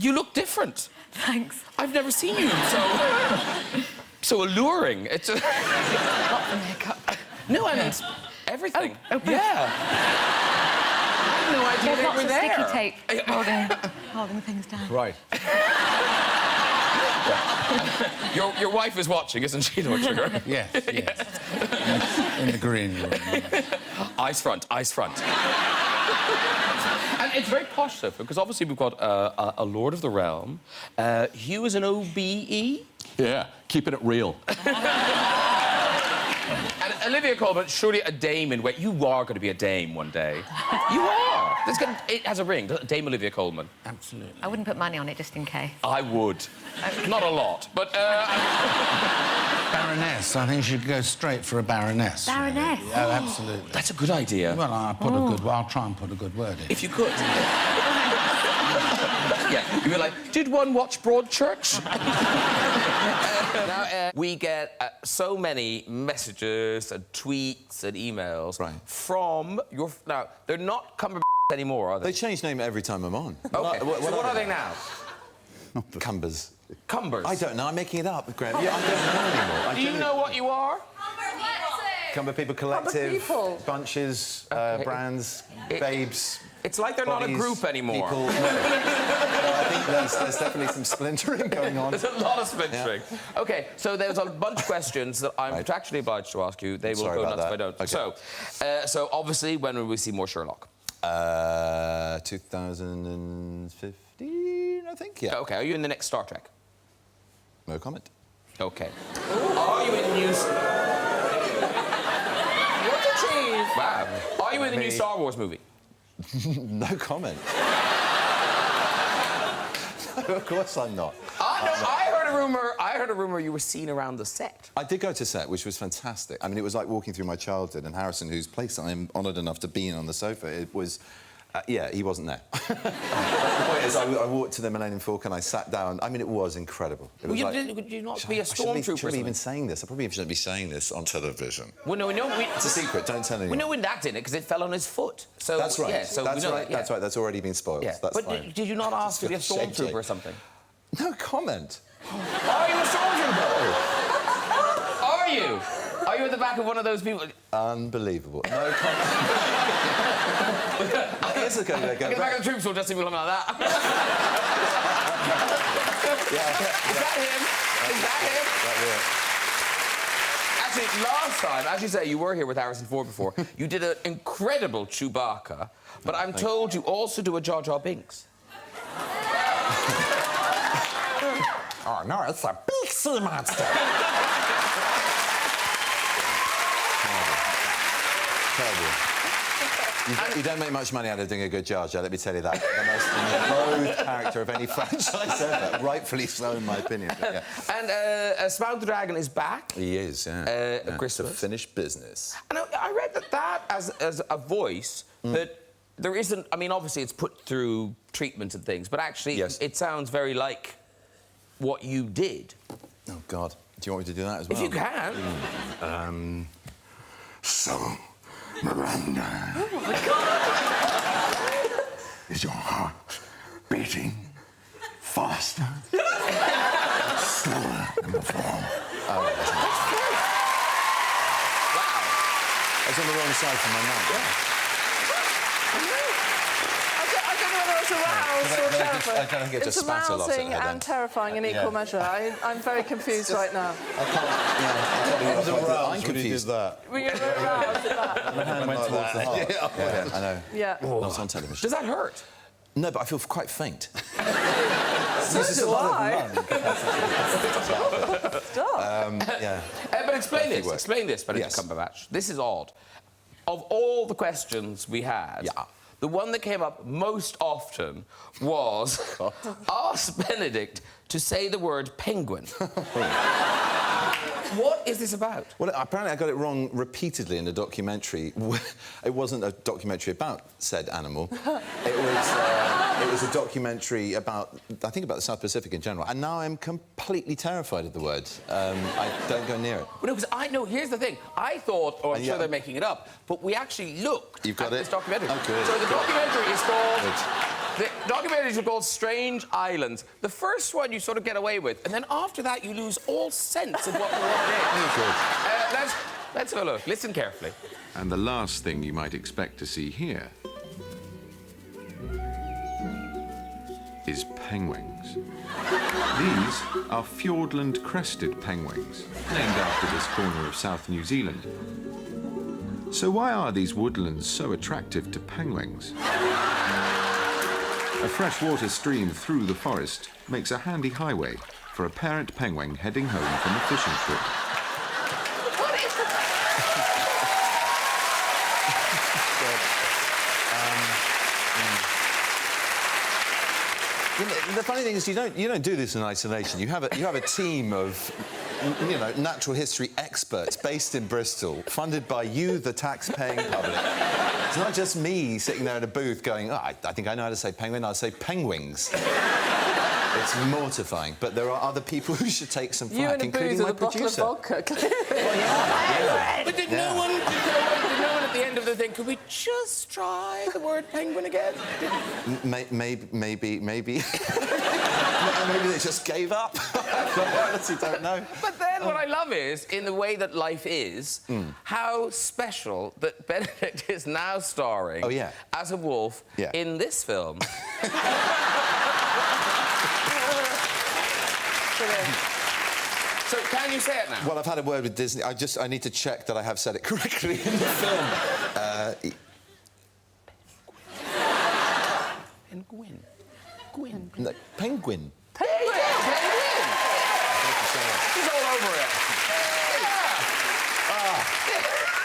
You look different. Thanks. I've never seen you so alluring. It's a... Not the makeup. No, I mean, it's everything. Oh, yeah. I had no idea they were there. There's lots of sticky tape holding things down. Right. Your wife is watching, isn't she, Lord Sugar? Yes, yes. In the green room. Eyes front, eyes front. And it's very posh, though, because obviously we've got a Lord of the Realm. Hugh is an OBE. Yeah, keeping it real. And Olivia Colman, surely a dame in wait. You are going to be a dame one day. You are. It has a ring, Dame Olivia Colman. Absolutely. I wouldn't put money on it just in case. I would. Not a lot, but... Baroness. I think she should go straight for a baroness. Baroness? Really. Oh, absolutely. That's a good idea. Well, I'll try and put a good word in. If you could. Yeah, you'd be like, did one watch Broadchurch? Now, we get so many messages and tweets and emails from your... Now, they're not Cumberbatch anymore, are they? They change name every time I'm on. OK, so what are they now? Cumbers. Cumbers? I don't know, I'm making it up, Graham. Yeah, I don't know anymore. Do you know what you are? Cumber People Collective, people. bunches, brands, babes. It's like they're not a group anymore. People, no. I think there's definitely some splintering going on. There's a lot of splintering. Yeah. OK, so there's a bunch of questions that I'm contractually obliged to ask you. They will go nuts if I don't. Okay. So obviously, when will we see more Sherlock? 2015, I think, yeah. OK, are you in the next Star Trek? No comment. OK. Are you in the new... What a cheese! Wow. Are you in the new Star Wars movie? No comment. No, of course I'm not. I heard a rumour you were seen around the set. I did go to set, which was fantastic. I mean, it was like walking through my childhood, and Harrison, whose place I'm honoured enough to be in on the sofa, it was... yeah, he wasn't there. The point is, I walked to the Millennium Falcon, I sat down. I mean, it was incredible. It was would you not be a stormtrooper? Should I even saying this? I probably shouldn't be saying this on television. Well, no, it's a secret. Don't tell anyone. We know when that didn't, because it fell on his foot. So that's right. Yeah, so that's right. Yeah. That's right. That's already been spoiled. Yeah. That's but fine. did you not ask to be a stormtrooper or something? No comment. Are you a stormtrooper? Are you? Are you at the back of one of those people? Unbelievable. No comment. Years ago, they go back. Get back of the troops will just see people like that. Yeah. Is that him? Is that him? Actually, last time, as you say, you were here with Harrison Ford before. You did an incredible Chewbacca, but I'm told you also do a Jar Jar Binks. Oh, no, it's a big sea monster. Terrible. You don't make much money out of doing a good Jar Jar, let me tell you that. The most loathed character of any franchise ever. Rightfully so, in my opinion. But, yeah. And Smaug the Dragon is back. He is, yeah. Christmas. It's a finished business. And I read that as a voice, that there isn't... I mean, obviously, it's put through treatment and things, but actually, it sounds very like what you did. Oh, God. Do you want me to do that as well? If you can. So, Miranda. Oh, my God. Is your heart beating faster? Slower than before? Oh, wow. I was on the wrong side for my mouth. Yeah. I don't know whether it's aroused or terrifying. I don't think it just it's spat a lot at her arousing then. and terrifying in equal measure. I'm very confused right now. I can't... I'm confused. Were you aroused at that? My hand went towards the heart. Yeah, I know. Yeah. Not on television. Does that hurt? No, but I feel quite faint. So do I. Stop. Yeah. But explain this, Benedict Cumberbatch. This is odd. Of all the questions we had, the one that came up most often was ask Benedict to say the word penguin. What is this about? Well, apparently I got it wrong repeatedly in a documentary. It wasn't a documentary about said animal. It was a documentary about, I think, about the South Pacific in general. And now I'm completely terrified of the word. I don't go near it. Well, no, because I know, here's the thing. I thought, or I'm sure they're making it up, but we actually looked at this documentary. Oh, good. So the documentary is called The documentaries are called Strange Islands. The first one you sort of get away with, and then after that you lose all sense of what it is. Let's have a look. Listen carefully. And the last thing you might expect to see here is penguins. These are Fiordland crested penguins, named after this corner of South New Zealand. So why are these woodlands so attractive to penguins? A freshwater stream through the forest makes a handy highway for a parent penguin heading home from a fishing trip. The funny thing is, you don't do this in isolation. You have a team of, natural history experts based in Bristol, funded by you, the tax-paying public. It's not just me sitting there in a booth going, oh, I think I know how to say penguin. I'll say penguins. It's mortifying, but there are other people who should take some flack, including my producer. You in a booth with a bottle of vodka, But did no one at the end of the thing, could we just try the word penguin again? Maybe. Maybe they just gave up. I honestly don't know. But then what I love is, in the way that life is, how special that Benedict is now starring as a wolf in this film. So, can you say it now? Well, I've had a word with Disney. I need to check that I have said it correctly in the film. Penguin. No, penguin. Penguin! He's all over it.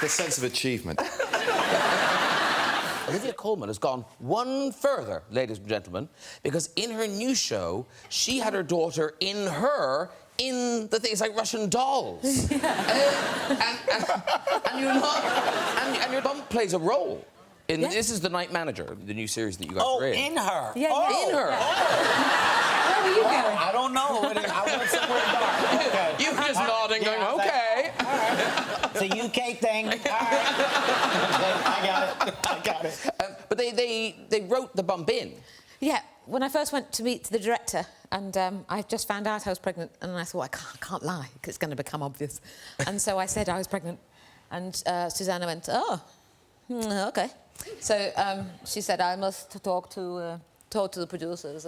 The sense of achievement. Olivia Colman has gone one further, ladies and gentlemen, because in her new show, she had her daughter in the things like Russian dolls. And your mum plays a role. This is The Night Manager, the new series that you guys are in. In her? Yeah, In her. Where were you going? I don't know. I went somewhere dark. Okay. You were just nodding, going, OK. All right. It's a UK thing. All right. I got it. But they wrote the bump in. Yeah, when I first went to meet the director, and I just found out I was pregnant, and I thought, I can't lie, because it's going to become obvious. And so I said I was pregnant, and Susanna went, oh, OK. So she said, I must talk to the producers,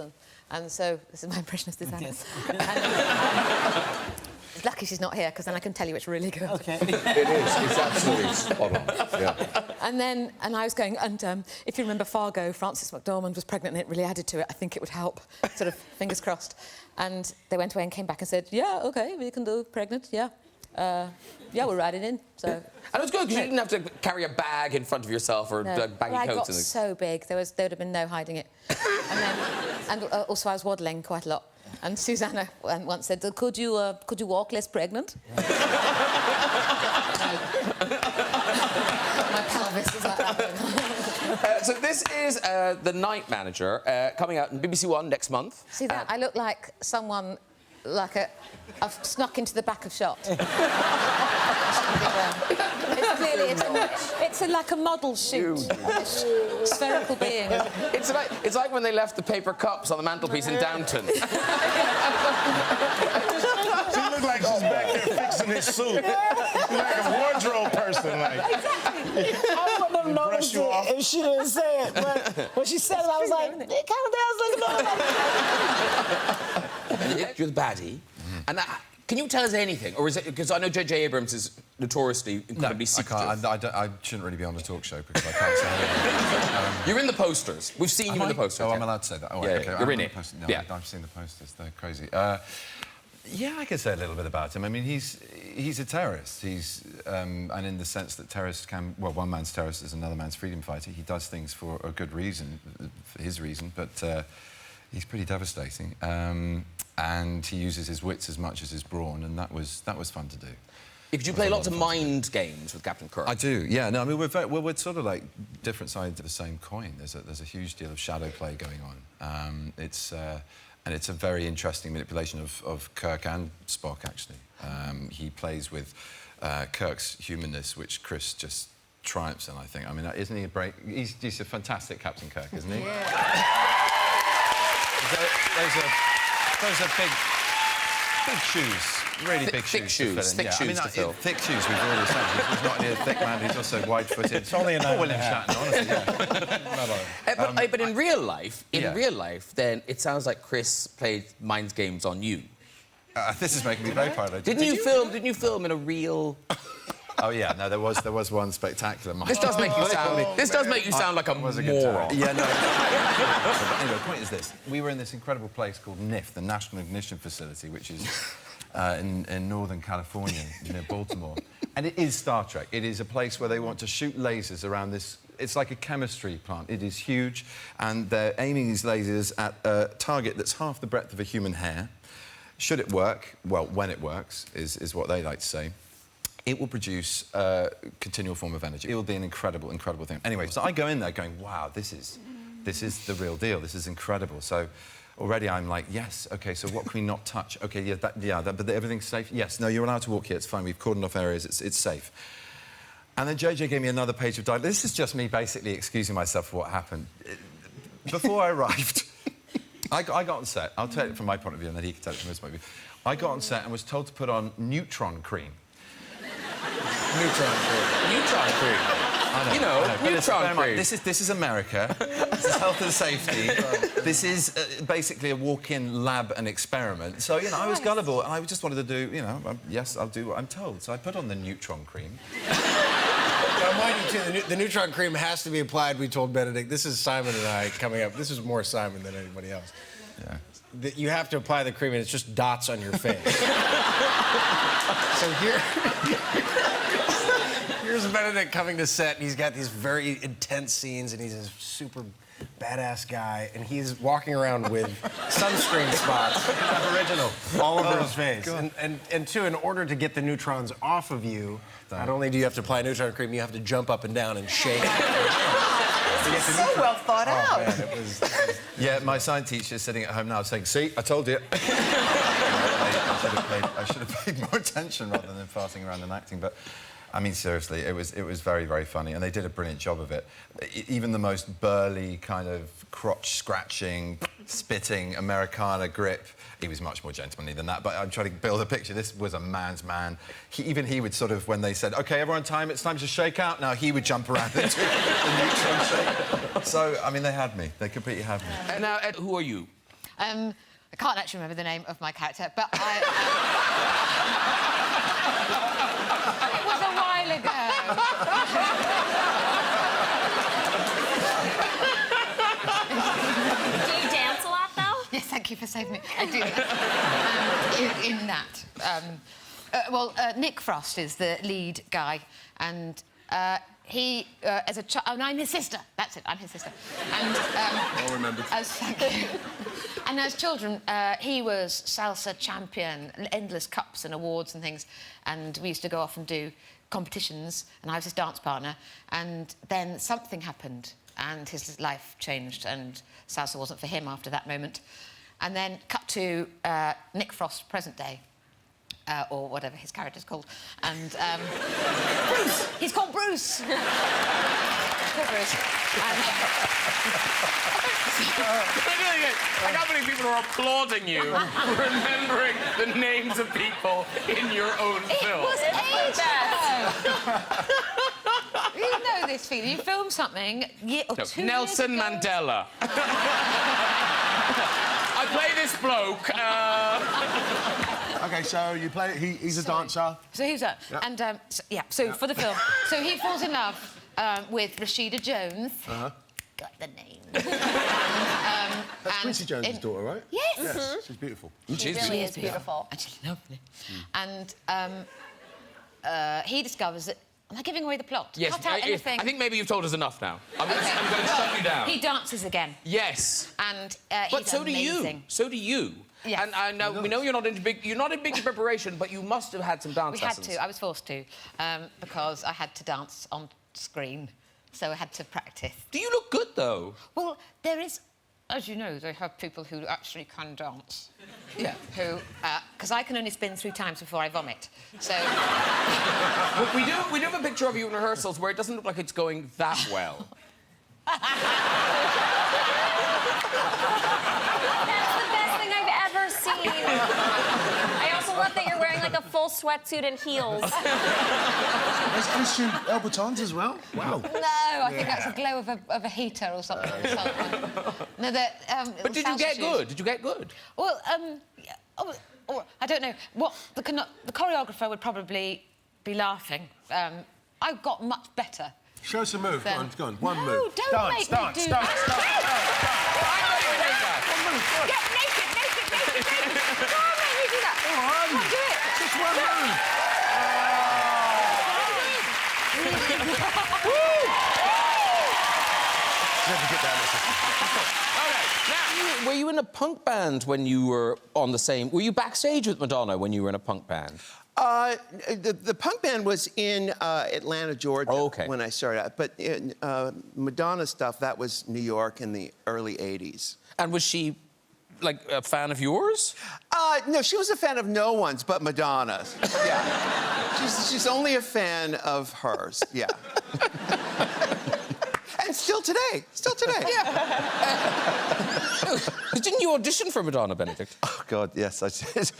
and so this is my impression of Susanna. Yes. It's lucky she's not here, because then I can tell you it's really good. OK. It is. It's absolutely spot on. Yeah. And I was going, and if you remember Fargo, Frances McDormand was pregnant and it really added to it. I think it would help, sort of, fingers crossed. And they went away and came back and said, yeah, OK, we can do pregnant, yeah. Yeah, we'll write it in, so... And it was good, because you didn't have to carry a bag in front of yourself or baggy coats. I got so big, there would have been no hiding it. And also I was waddling quite a lot. And Susanna once said, could you walk less pregnant? My pelvis is like that. So this is The Night Manager, coming out on BBC One next month. See that? I look like someone... I've snuck into the back of shot. It's like a model shoot. Spherical being. It's like when they left the paper cups on the mantelpiece in Downton. She looks like she's back there fixing his suit. She's like a wardrobe person, like. I wouldn't have noticed it if she didn't say it. But when she said it, I was like, it kind of does look like. You're the baddie. And can you tell us anything? Or is it... Because I know J.J. Abrams is notoriously incredibly secretive. I shouldn't really be on the talk show because I can't say anything. You're in the posters. We've seen you in the posters. Oh, I'm allowed to say that? Oh, yeah, OK. You're in it. No, yeah. I've seen the posters. They're crazy. Yeah, I can say a little bit about him. I mean, he's a terrorist. And in the sense that terrorists can... Well, one man's terrorist is another man's freedom fighter. He does things for a good reason, for his reason, but he's pretty devastating. And he uses his wits as much as his brawn, and that was fun to do. Did you play lots of mind games with Captain Kirk? I do, yeah. No, I mean, we're sort of like different sides of the same coin. There's a huge deal of shadow play going on. And it's a very interesting manipulation of Kirk and Spock, actually. He plays with Kirk's humanness, which Chris just triumphs in, I think. I mean, isn't he a break? He's a fantastic Captain Kirk, isn't he? Yeah. those are big shoes, really big shoes. Thick shoes to fill. Thick shoes, we've already said. He's not only a thick man, he's also wide-footed. It's only a William Shatner, honestly. But in real life, then it sounds like Chris played mind games on you. This is making me very proud. Didn't you film in a real? Oh yeah, no, there was one spectacular. This does make you sound like a moron. Yeah, no. Anyway, the point is this: we were in this incredible place called NIF, the National Ignition Facility, which is in Northern California near Baltimore, and it is Star Trek. It is a place where they want to shoot lasers around this. It's like a chemistry plant. It is huge, and they're aiming these lasers at a target that's half the breadth of a human hair. Should it work? Well, when it works is what they like to say. It will produce a continual form of energy. It will be an incredible, incredible thing. Anyway, so I go in there going, wow, this is the real deal. This is incredible. So already I'm like, yes, OK, so what can we not touch? OK, but everything's safe? Yes, no, you're allowed to walk here. It's fine. We've cordoned off areas. It's safe. And then JJ gave me another page of dialogue. This is just me basically excusing myself for what happened. Before I arrived, I got on set. I'll tell it from my point of view, and then he can tell it from his point of view. I got on set and was told to put on Neutron cream. Neutron cream. You know, neutron cream. This is America. This is health and safety. This is basically a walk-in lab and experiment. So, you know, I was gullible, and I just wanted to do, you know, yes, I'll do what I'm told. So I put on the neutron cream. Now, mind you, too, the neutron cream has to be applied, we told Benedict. This is Simon and I coming up. This is more Simon than anybody else. Yeah. You have to apply the cream, and it's just dots on your face. So here's Benedict coming to set, and he's got these very intense scenes, and he's a super badass guy, and he's walking around with sunscreen spots, Aboriginal, all over his face. And two, in order to get the neutrons off of you, not only do you have to apply neutron cream, you have to jump up and down and shake. So well thought out. Man, it was... Yeah, my science teacher is sitting at home now saying, see, I told you. I should have paid more attention rather than farting around and acting, but I mean, seriously, it was very, very funny, and they did a brilliant job of it. Even the most burly, kind of crotch-scratching, spitting Americana grip, he was much more gentlemanly than that, but I'm trying to build a picture. This was a man's man. Even he would sort of, when they said, OK, everyone, it's time to shake out now, he would jump around into the neutron shake. So, I mean, they had me. They completely had me. And now, Ed, who are you? I can't actually remember the name of my character, but I... It was a while ago. Do you dance a lot, though? Yes, thank you for saving me. I do. In that. Nick Frost is the lead guy, and he, as a child... Oh, no, I'm his sister. That's it, I'm his sister. And... I'll remember. Thank you. And as children, he was salsa champion, endless cups and awards and things, and we used to go off and do competitions, and I was his dance partner, and then something happened, and his life changed, and salsa wasn't for him after that moment. And then cut to Nick Frost, present day, or whatever his character's called, and... Bruce! He's called Bruce! I can't believe people are applauding you for remembering the names of people in your own film. It was ages ago. You know this feeling. You film something Nelson Mandela. I play this bloke. OK, so you play... He's a dancer. So he's a... Yep. And, so for the film. So he falls in love with Rashida Jones. Got the name. That's Quincy Jones' daughter, right? Yes. Yes, she's beautiful. She really is beautiful. And she's lovely. And he discovers that... Am I giving away the plot? Yes, Cut out anything. I think maybe you've told us enough now. I'm going to shut you down. He dances again. Yes. And but he's so amazing. do you. So do you. Yes. And I know we know you're not in big preparation, but you must have had some dance lessons. We had to. I was forced to because I had to dance on screen, so I had to practice. Do you look good though? Well, there is, as you know, they have people who actually can dance. Yeah. Who, because I can only spin 3 times before I vomit. So. But we do have a picture of you in rehearsals where it doesn't look like it's going that well. a full sweatsuit and heels. There's Christian Louboutins as well? Wow. No, I think that's a glow of a heater or something. No, but did you get good? Did you get good? Well, yeah, I don't know. What the choreographer would probably be laughing. I got much better. Show us a move. Then... Go on, one no, move. Don't make me do that. Get naked. Don't make me do that. Come on. Come on, do it. Just one move. Now, were you in a punk band when you were on the same... Were you backstage with Madonna when you were in a punk band? The punk band was in Atlanta, Georgia, when I started out. But Madonna stuff, that was New York in the early 80s. And was she, like, a fan of yours? No, she was a fan of no one's but Madonna's. Yeah. She's only a fan of hers, yeah. And still today. Yeah. Didn't you audition for Madonna, Benedict? Oh, God, yes, I did.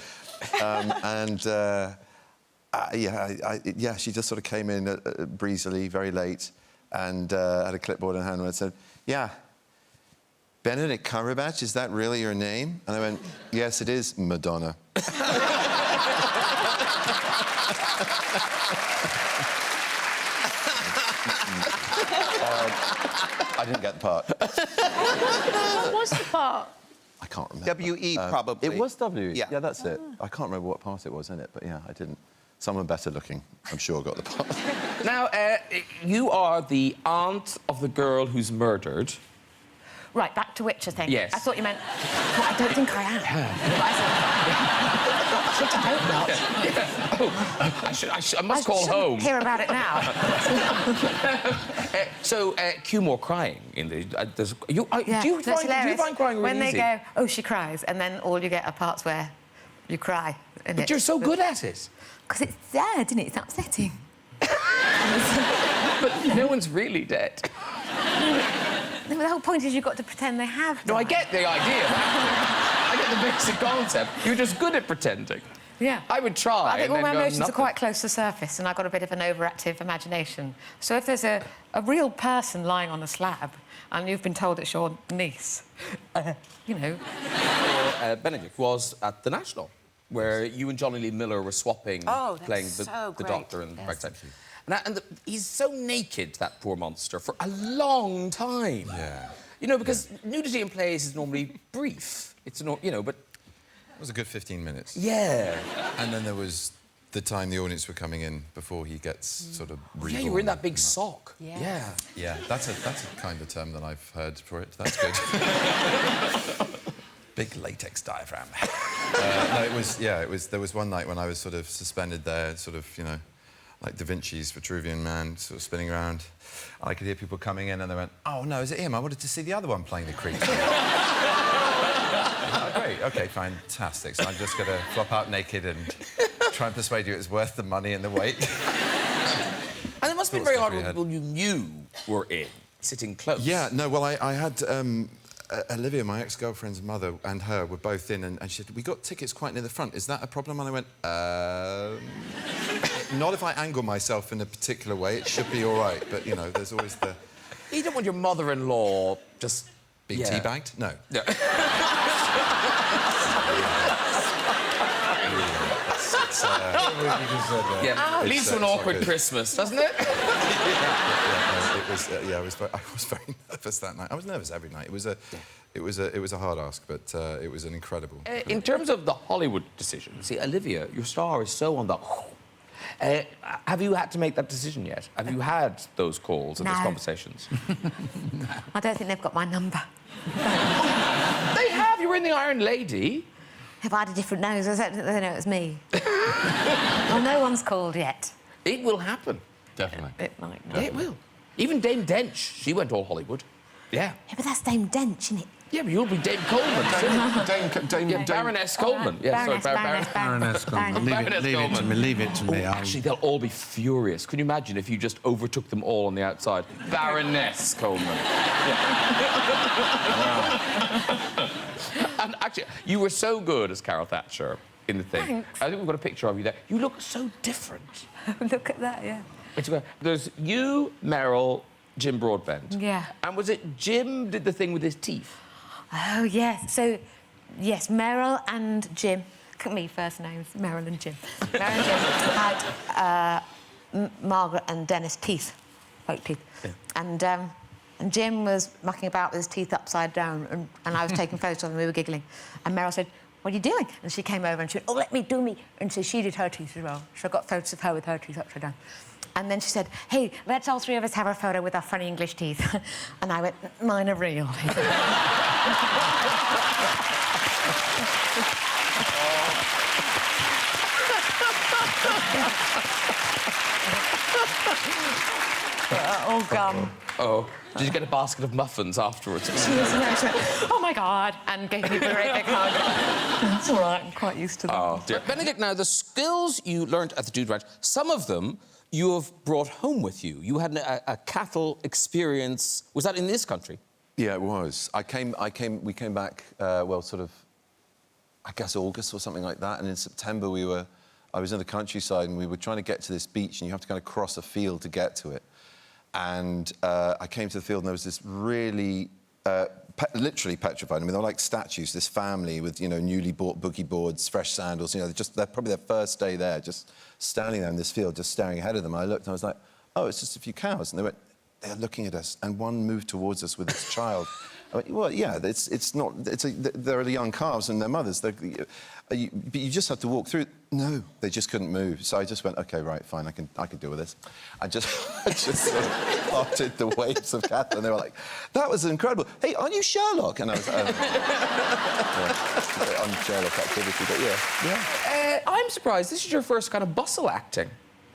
Yeah, she just sort of came in breezily, very late, and had a clipboard in hand and said, "Yeah, Benedict Cumberbatch, is that really your name?" And I went, "Yes, it is, Madonna." I didn't get the part. What was the part? I can't remember. W.E. probably. It was W.E. Yeah. Yeah, that's it. I can't remember what part it was in it, but yeah, I didn't. Someone better looking, I'm sure, got the part. Now, you are the aunt of the girl who's murdered. Right, back to which, I think. Yes. I thought you meant... Well, I don't think I am. I must call home. Hear about it now. So, cue more crying in the... do you find crying really when they easy? go, oh, she cries, and then all you get are parts where you cry. But you're so good at it. Because it's sad, isn't it? It's upsetting. But no one's really dead. The whole point is you've got to pretend they have died. No, I get the idea. I get the basic concept. You're just good at pretending. Yeah. I would try. I think all my emotions nothing. are quite close to the surface, and I've got a bit of an overactive imagination. So if there's a real person lying on a slab, and you've been told it's your niece, you know... Benedict was at the National, where you and Johnny Lee Miller were swapping, playing the doctor and backstage. And he's so naked, that poor monster, for a long time. Yeah. You know, because nudity in plays is normally brief. It's not, you know, but... It was a good 15 minutes. Yeah. And then there was the time the audience were coming in before he gets sort of reborn. Yeah, you were in that big sock. Yeah. Yeah, that's a kind of term that I've heard for it. That's good. Big latex diaphragm. No, there was one night when I was sort of suspended there, sort of, you know, like Da Vinci's Vitruvian Man, sort of spinning around. I could hear people coming in and they went, "Oh, no, is it him? I wanted to see the other one playing the creature." Oh, great, OK, fantastic. So I'm just going to flop out naked and try and persuade you it's worth the money and the wait. And it must have been very hard when people you knew were in, sitting close. Yeah, no, well, I had... Olivia, my ex-girlfriend's mother, and her were both in, and she said, "We got tickets quite near the front. Is that a problem?" And I went, not if I angle myself in a particular way. It should be all right, but, you know, there's always the... You don't want your mother-in-law just... Being teabagged? No. No. It leads to an awkward Christmas, doesn't it? I was very nervous that night. I was nervous every night. It was a hard ask, but it was an incredible. In terms of the Hollywood decision, see, Olivia, your star is so on the... have you had to make that decision yet? Have you had those calls and those conversations? I don't think they've got my number. They have. You were in the Iron Lady. If I had a different nose, I don't think they know it's me. Well, no one's called yet. It will happen. Definitely. It might not. Yeah, it will. Even Dame Dench, she went all Hollywood. Yeah. Yeah, but that's Dame Dench, isn't it? Yeah, but you'll be Dame Coleman. Baroness Coleman. Yeah, Baroness Coleman. Leave it to me. Actually, they'll all be furious. Can you imagine if you just overtook them all on the outside? Baroness Coleman. And actually, you were so good as Carol Thatcher in the thing. Thanks. I think we've got a picture of you there. You look so different. Look at that, yeah. There's you, Meryl, Jim Broadbent. Yeah. And was it Jim did the thing with his teeth? Oh, yes. So, yes, Meryl and Jim. Look at me, first names, Meryl and Jim. Meryl and Jim had Margaret and Dennis teeth, fake teeth. Yeah. And Jim was mucking about with his teeth upside down, and I was taking photos of him, and we were giggling. And Meryl said, "What are you doing?" And she came over and she went, "Oh, let me do me." And so she did her teeth as well. So I got photos of her with her teeth upside down. And then she said, "Hey, let's all three of us have a photo with our funny English teeth." And I went, "Mine are real." Oh, gum. Oh. Did you get a basket of muffins afterwards? She went, "Oh, my God," and gave me a great big hug. That's all right, I'm quite used to that. Oh, dear. Benedict, now, the skills you learnt at the Dude Ranch, some of them you have brought home with you. You had a cattle experience. Was that in this country? Yeah, it was. We came back, well, sort of, I guess August or something like that, and in September I was in the countryside and we were trying to get to this beach and you have to kind of cross a field to get to it. And I came to the field and there was this really, literally petrified. I mean, they were like statues, this family with, you know, newly bought boogie boards, fresh sandals, you know, they're probably their first day there, just standing there in this field, just staring ahead of them. I looked and I was like, "Oh, it's just a few cows." And they're looking at us, and one moved towards us with its child. I went, "Well, yeah, they're the young calves and their mothers. But you just have to walk through." No, they just couldn't move. So I just went, "OK, right, fine, I can deal with this." I just sort of parted the waves of cattle, and they were like, "That was incredible. Hey, aren't you Sherlock?" And I was like, on Sherlock activity, but yeah. I'm surprised. This is your first kind of bustle acting.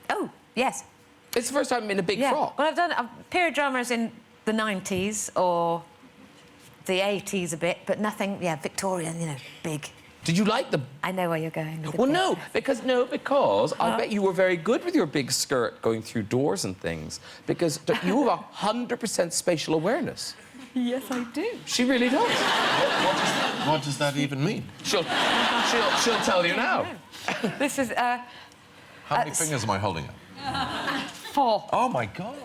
Oh, yes. It's the first time in a big frock. Well, I've done period dramas in the 90s or the 80s a bit, but nothing, Victorian, you know, big. Did you like them? I know where you're going with Well, no, because I bet you were very good with your big skirt going through doors and things, because you have 100% spatial awareness. Yes, I do. She really does. What does that even mean? She'll tell you now. This is, How many fingers am I holding up? 4. Oh, my God.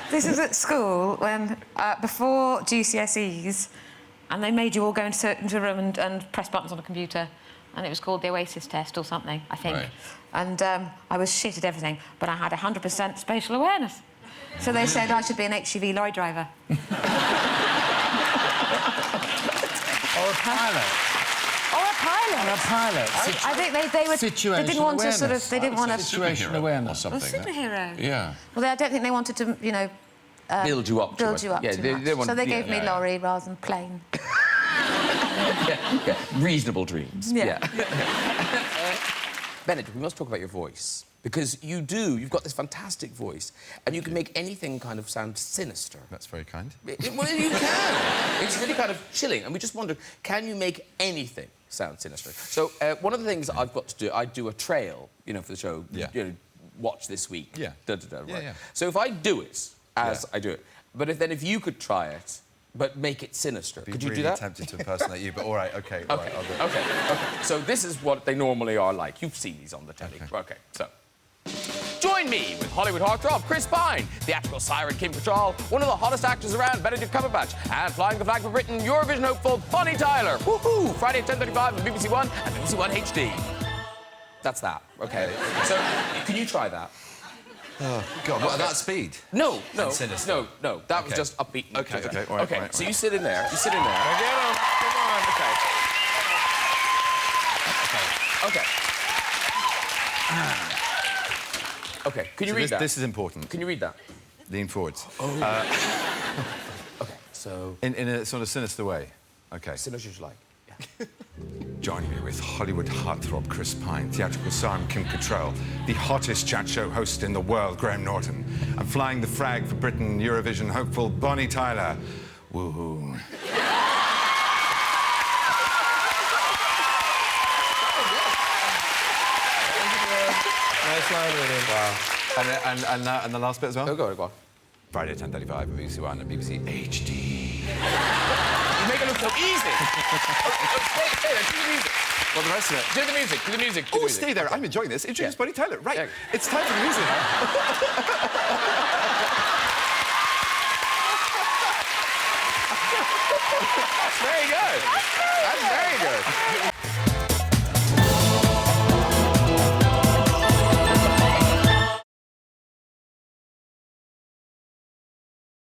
This is at school when, before GCSEs, and they made you all go into a room and press buttons on a computer, and it was called the Oasis test or something, I think. Right. And I was shit at everything, but I had 100% spatial awareness. So they said I should be an HGV lorry driver. Or a pilot. I think they didn't want to sort of... They didn't want to... Situation awareness or something. A superhero. Yeah. Well, I don't think they wanted to, you know... build you up too much. So they gave me lorry rather than plane. Yeah. Reasonable dreams. Yeah. Benedict, we must talk about your voice. Because you've got this fantastic voice, and you can make anything kind of sound sinister. That's very kind. Well, you can. It's really kind of chilling. And we just wondered, can you make anything sound sinister? So one of the things I've got to do, I do a trail, you know, for the show. Yeah. You know, watch this week. Yeah. Right? Yeah. So if I do it as I do it, but if you could try it, but make it sinister, could you do that? I'm tempted to impersonate you, but all right, OK. All right, I'll do it. OK. So this is what they normally are like. You've seen these on the telly. OK, so... Join me with Hollywood heartthrob Chris Pine, theatrical siren Kim Cattrall, one of the hottest actors around, Benedict Cumberbatch, and flying the flag for Britain, Eurovision hopeful Bonnie Tyler. Woohoo! Friday at 10:35 on BBC One and BBC One HD. That's that. OK. So, can you try that? Oh, God, what, at that speed? No. Sinister. No. That was just upbeat. OK, all right. OK, so you sit in there. You sit in there. Get him. Come on. OK. OK, can you read that? This is important. Can you read that? Lean forwards. Oh. OK, so... In a sort of sinister way. OK. Sinister as you like. Yeah. Joining me with Hollywood heartthrob Chris Pine, theatrical siren Kim Cattrall, the hottest chat show host in the world, Graham Norton, and flying the flag for Britain, Eurovision hopeful Bonnie Tyler. Woohoo. Nice line reading. Wow. And the last bit as well? Oh, go on. Friday 10:35 at BBC One and BBC HD. You make it look so easy. music. Stay there, do the music. Well, the rest of it. Do the music, do the music, do the Oh, music. stay there. I'm enjoying this. Introduce Buddy Tyler. Right. It's time for the music. That's very good. That's very good.